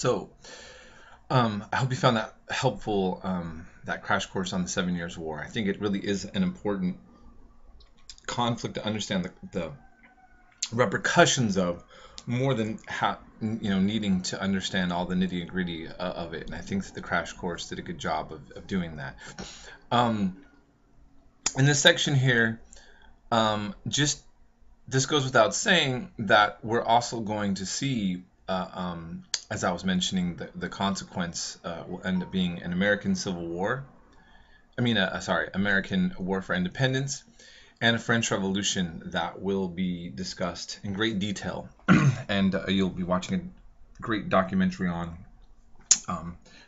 So, I hope you found that helpful, that crash course on the 7 Years' War. I think it really is an important conflict to understand the repercussions of, more than needing to understand all the nitty gritty of it. And I think that the crash course did a good job of doing that. In this section here, just this goes without saying that we're also going to see, as I was mentioning, the consequence will end up being an American Civil War. American War for Independence, and a French Revolution that will be discussed in great detail. And you'll be watching a great documentary on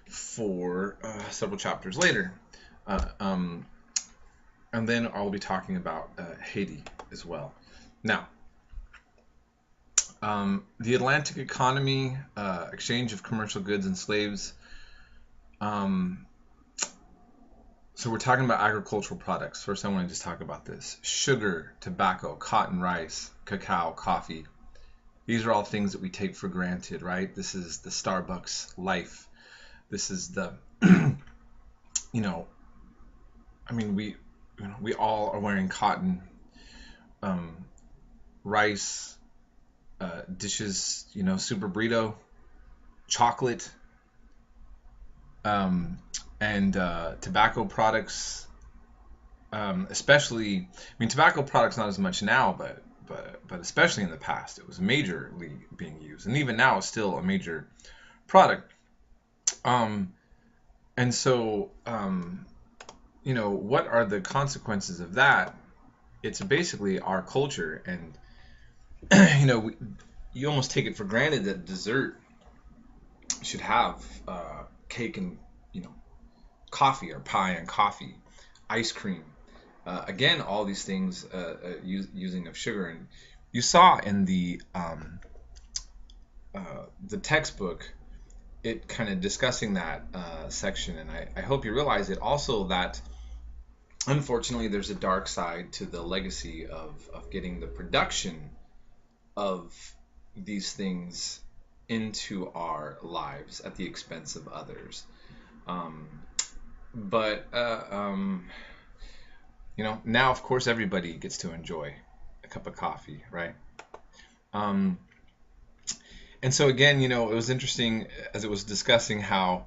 for several chapters later. And then I'll be talking about Haiti as well. Now, the Atlantic economy, exchange of commercial goods and slaves. So we're talking about agricultural products. First, I want to just talk about this. Sugar, tobacco, cotton, rice, cacao, coffee. These are all things that we take for granted, right? This is the Starbucks life. This is the, we all are wearing cotton, rice, dishes, super burrito, chocolate, and tobacco products, especially. Tobacco products not as much now, but especially in the past, it was majorly being used, and even now it's still a major product. And so, what are the consequences of that? It's basically our culture, and you almost take it for granted that dessert should have cake and coffee, or pie and coffee, ice cream. Again, all these things using of sugar, and you saw in the textbook it kind of discussing that section, and I hope you realize it also that unfortunately there's a dark side to the legacy of getting the production of these things into our lives at the expense of others. But now of course everybody gets to enjoy a cup of coffee, right? And so again, it was interesting as it was discussing how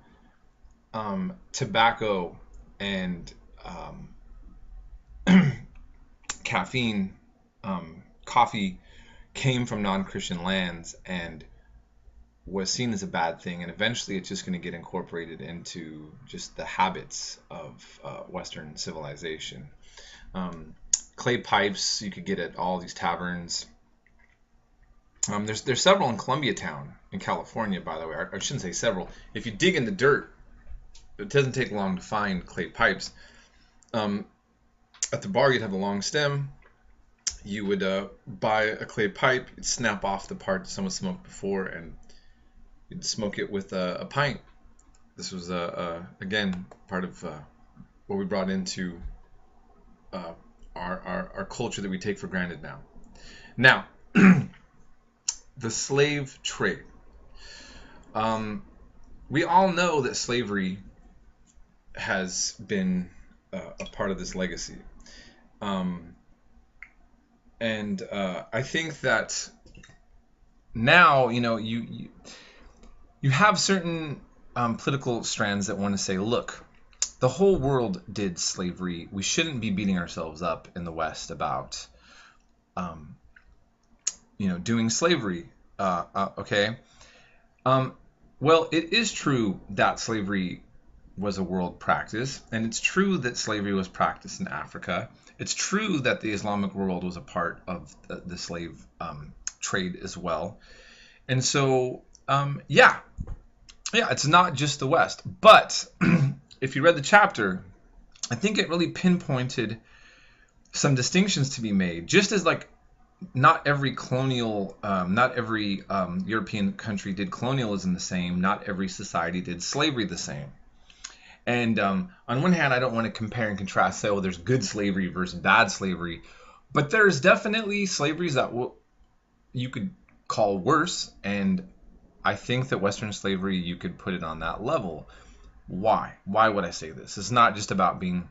tobacco and caffeine, coffee, came from non-Christian lands and was seen as a bad thing, and eventually it's just going to get incorporated into just the habits of Western civilization. Clay pipes you could get at all these taverns. There's several in Columbiatown in California, by the way. I shouldn't say several. If you dig in the dirt, it doesn't take long to find clay pipes. At the bar, you'd have a long stem. You would buy a clay pipe, you'd snap off the part that someone smoked before, and you'd smoke it with a pint. This was, again, part of what we brought into our culture that we take for granted now. Now, the slave trade. We all know that slavery has been a part of this legacy. And I think that now, you have certain political strands that want to say, look, the whole world did slavery. We shouldn't be beating ourselves up in the West about, doing slavery. Okay. Well, it is true that slavery was a world practice, and it's true that slavery was practiced in Africa. It's true that the Islamic world was a part of the slave trade as well. And so, it's not just the West. But if you read the chapter, I think it really pinpointed some distinctions to be made. Just as not every European country did colonialism the same, not every society did slavery the same. And on one hand, I don't want to compare and contrast, say, there's good slavery versus bad slavery. But there's definitely slaveries that you could call worse, and I think that Western slavery, you could put it on that level. Why? Why would I say this? It's not just about being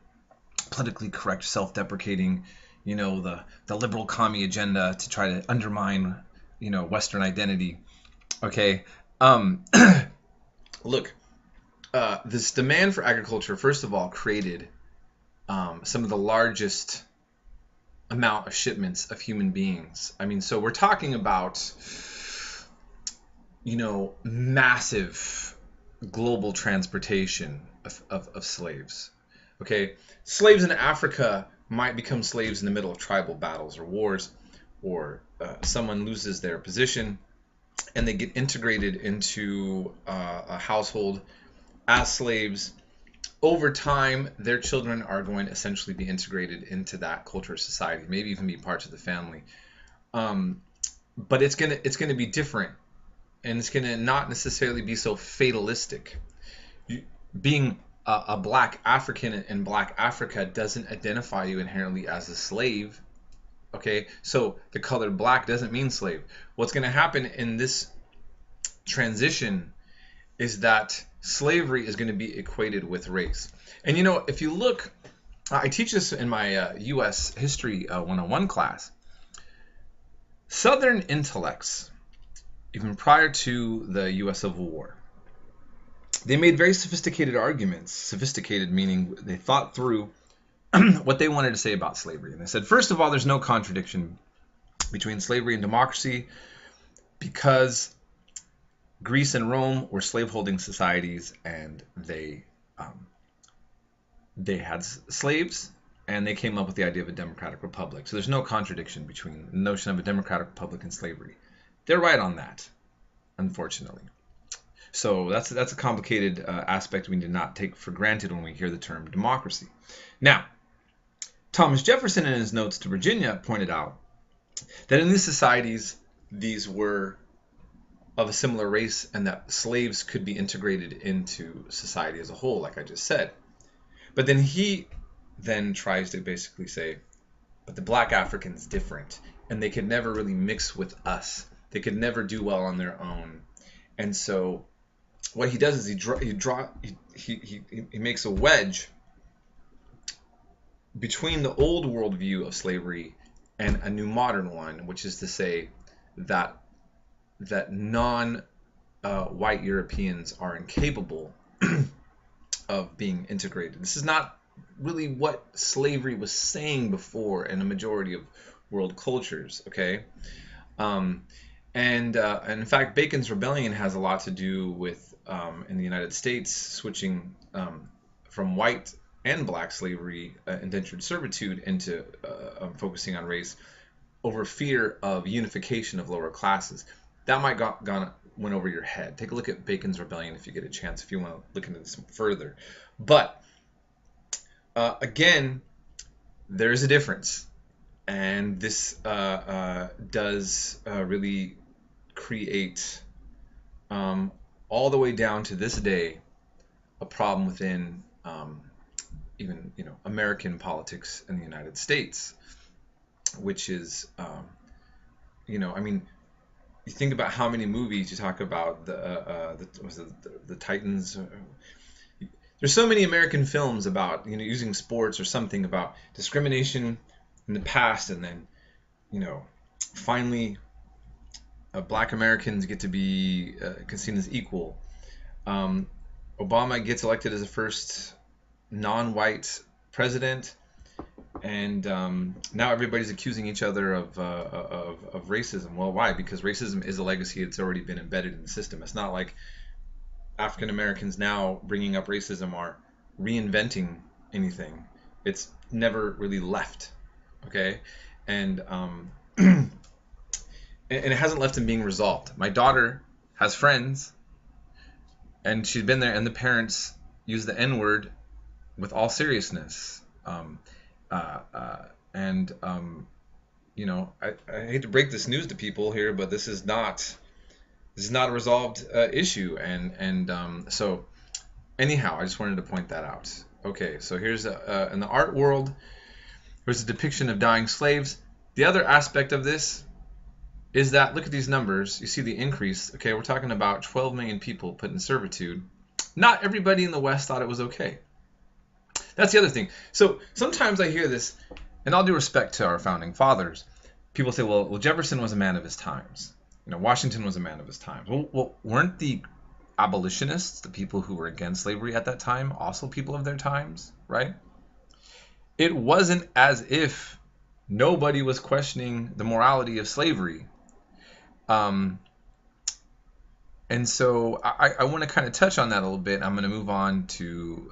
politically correct, self-deprecating, the liberal commie agenda to try to undermine, Western identity. Okay. Look, this demand for agriculture, first of all, created some of the largest amount of shipments of human beings. I mean, so we're talking about, massive global transportation of slaves. Okay, slaves in Africa might become slaves in the middle of tribal battles or wars, or someone loses their position and they get integrated into a household as slaves. Over time, their children are going to essentially be integrated into that culture or society, maybe even be parts of the family. But it's gonna be different, and it's gonna not necessarily be so fatalistic. Being a black African in black Africa doesn't identify you inherently as a slave. Okay, so the color black doesn't mean slave. What's going to happen in this transition is that slavery is going to be equated with race. And if you look, I teach this in my U.S. History 101 class. Southern intellects, even prior to the U.S. Civil War, they made very sophisticated arguments. Sophisticated meaning they thought through what they wanted to say about slavery. And they said, first of all, there's no contradiction between slavery and democracy, because Greece and Rome were slaveholding societies, and they had slaves, and they came up with the idea of a democratic republic. So there's no contradiction between the notion of a democratic republic and slavery. They're right on that, unfortunately. So that's a complicated aspect we need not take for granted when we hear the term democracy. Now, Thomas Jefferson in his notes to Virginia pointed out that in these societies, these were of a similar race, and that slaves could be integrated into society as a whole, like I just said. But then he tries to basically say, but the black African's different, and they could never really mix with us. They could never do well on their own. And so what he does is he makes a wedge between the old worldview of slavery and a new modern one, which is to say that non-white Europeans are incapable of being integrated. This is not really what slavery was saying before in a majority of world cultures, okay? And in fact, Bacon's Rebellion has a lot to do with, in the United States, switching from white and black slavery, indentured servitude, into focusing on race over fear of unification of lower classes. That might went over your head. Take a look at Bacon's Rebellion if you get a chance, if you want to look into this further. But again, there is a difference, and this does really create, all the way down to this day, a problem within even American politics in the United States, which is I mean, you think about how many movies you talk about the Titans. There's so many American films about using sports or something about discrimination in the past, and then finally black Americans get to be seen as equal. Obama gets elected as the first non-white president, and now everybody's accusing each other of racism. Well, why? Because racism is a legacy. It's already been embedded in the system. It's not like African Americans now bringing up racism are reinventing anything. It's never really left, okay? And and it hasn't left in being resolved. My daughter has friends, and she's been there, and the parents use the N-word with all seriousness. I hate to break this news to people here, but this is not a resolved issue, and so anyhow, I just wanted to point that out. Okay, so here's in the art world, there's a depiction of dying slaves. The other aspect of this is that, look at these numbers. You see the increase. Okay, we're talking about 12 million people put in servitude. Not everybody in the West thought it was okay. That's the other thing. So sometimes I hear this, and all due respect to our founding fathers, people say, well, Jefferson was a man of his times. Washington was a man of his times. Well, weren't the abolitionists, the people who were against slavery at that time, also people of their times, right? It wasn't as if nobody was questioning the morality of slavery. And so I want to kind of touch on that a little bit. I'm going to move on to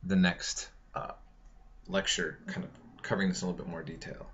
the next lecture, kind of covering this in a little bit more detail.